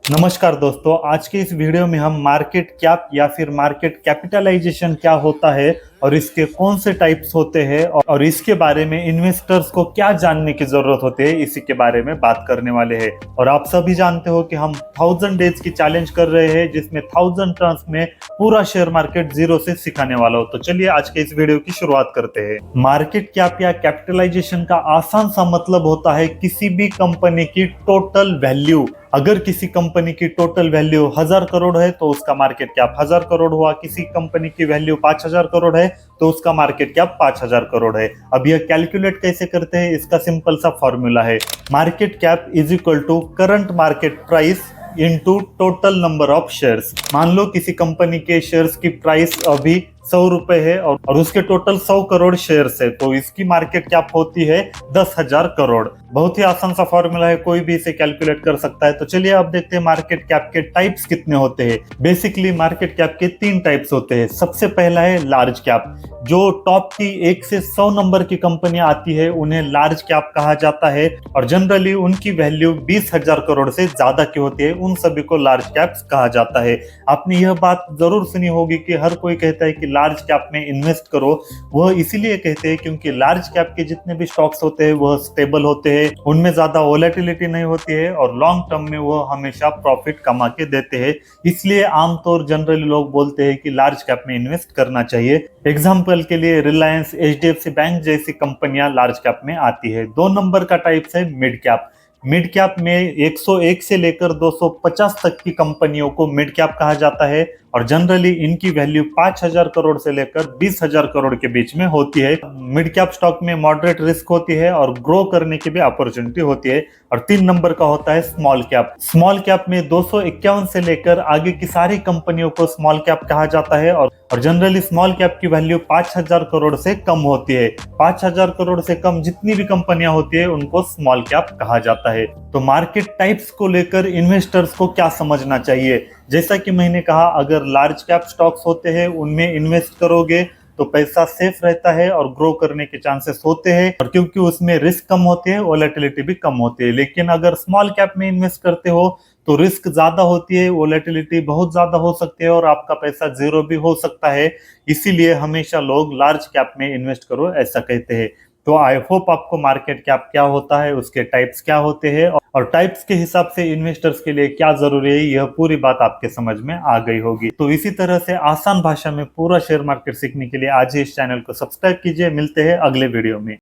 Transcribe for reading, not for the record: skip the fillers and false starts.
नमस्कार दोस्तों, आज के इस वीडियो में हम मार्केट कैप या फिर मार्केट कैपिटलाइजेशन क्या होता है और इसके कौन से टाइप्स होते हैं और इसके बारे में इन्वेस्टर्स को क्या जानने की जरूरत होती है, इसी के बारे में बात करने वाले हैं। और आप सभी जानते हो कि हम 1000 डेज की चैलेंज कर रहे हैं, जिसमें 1000 टर्म्स में पूरा शेयर मार्केट जीरो से सिखाने वाला हो। तो चलिए आज के इस वीडियो की शुरुआत करते हैं। मार्केट कैप या कैपिटलाइजेशन का आसान सा मतलब होता है किसी भी कंपनी की टोटल वैल्यू। अगर किसी कंपनी की टोटल वैल्यू 1000 करोड़ है तो उसका मार्केट कैप 1000 करोड़ हुआ। किसी कंपनी की वैल्यू 5000 करोड़ है तो उसका मार्केट कैप 5000 करोड़ है। अब यह कैलकुलेट कैसे करते हैं, इसका सिंपल सा फॉर्मूला है market cap is equal to current market price into total number of shares. मान लो किसी कंपनी के शेयर्स की प्राइस अभी 100 रुपए है और उसके टोटल 100 करोड़ शेयर्स है, तो इसकी मार्केट कैप होती है 10,000 करोड़। बहुत ही आसान सा फॉर्मूला है, कोई भी इसे कैलकुलेट कर सकता है। तो चलिए अब देखते हैं मार्केट कैप के टाइप्स कितने होते हैं। बेसिकली मार्केट कैप के 3 टाइप्स होते हैं। सबसे पहला है लार्ज कैप। जो टॉप की 1 से 100 नंबर की कंपनियां आती है उन्हें लार्ज कैप कहा जाता है और जनरली उनकी वैल्यू 20,000 करोड़ से ज्यादा की होती है, उन सभी को लार्ज कैप्स कहा जाता है। आपने यह बात जरूर सुनी होगी कि हर कोई कहता है कि लार्ज कैप में इन्वेस्ट करो। वह इसीलिए कहते हैं क्योंकि लार्ज कैप के जितने भी स्टॉक्स होते हैं वह स्टेबल होते हैं, उनमें ज्यादा वोलेटिलिटी नहीं होती है और लॉन्ग टर्म में वह हमेशा प्रॉफिट कमा के देते हैं। इसलिए आमतौर जनरली लोग बोलते हैं कि लार्ज कैप में इन्वेस्ट करना चाहिए। एग्जाम्पल के लिए रिलायंस, एचडीएफसी बैंक जैसी कंपनियां लार्ज कैप में आती है। 2 नंबर का टाइप्स है मिड कैप। मिड कैप में 101 से लेकर 250 तक की कंपनियों को मिड कैप कहा जाता है और जनरली इनकी वैल्यू 5000 करोड़ से लेकर 20,000 करोड़ के बीच में होती है। मिड कैप स्टॉक में मॉडरेट रिस्क होती है और ग्रो करने की भी अपॉर्चुनिटी होती है। और 3 नंबर का होता है स्मॉल कैप। स्मॉल कैप में 251 से लेकर आगे की सारी कंपनियों को स्मॉल कैप कहा जाता है और जनरली स्मॉल कैप की वैल्यू 5000 करोड़ से कम होती है। 5000 करोड़ से कम जितनी भी कंपनियां होती है उनको स्मॉल कैप कहा जाता है। तो मार्केट टाइप्स को लेकर इन्वेस्टर्स को क्या समझना चाहिए? जैसा कि मैंने कहा, अगर लार्ज कैप स्टॉक्स होते हैं उनमें इन्वेस्ट करोगे तो पैसा सेफ रहता है और ग्रो करने के चांसेस होते हैं, और क्योंकि उसमें रिस्क कम होते हैं, वोलेटिलिटी भी कम होती है। लेकिन अगर स्मॉल कैप में इन्वेस्ट करते हो तो रिस्क ज्यादा होती है, वोलेटिलिटी बहुत ज्यादा हो सकती है और आपका पैसा जीरो भी हो सकता है। इसीलिए हमेशा लोग लार्ज कैप में इन्वेस्ट करो ऐसा कहते हैं। तो आई होप आपको मार्केट कैप क्या होता है, उसके टाइप्स क्या होते हैं और टाइप्स के हिसाब से इन्वेस्टर्स के लिए क्या जरूरी है, यह पूरी बात आपके समझ में आ गई होगी। तो इसी तरह से आसान भाषा में पूरा शेयर मार्केट सीखने के लिए आज ही इस चैनल को सब्सक्राइब कीजिए। मिलते हैं अगले वीडियो में।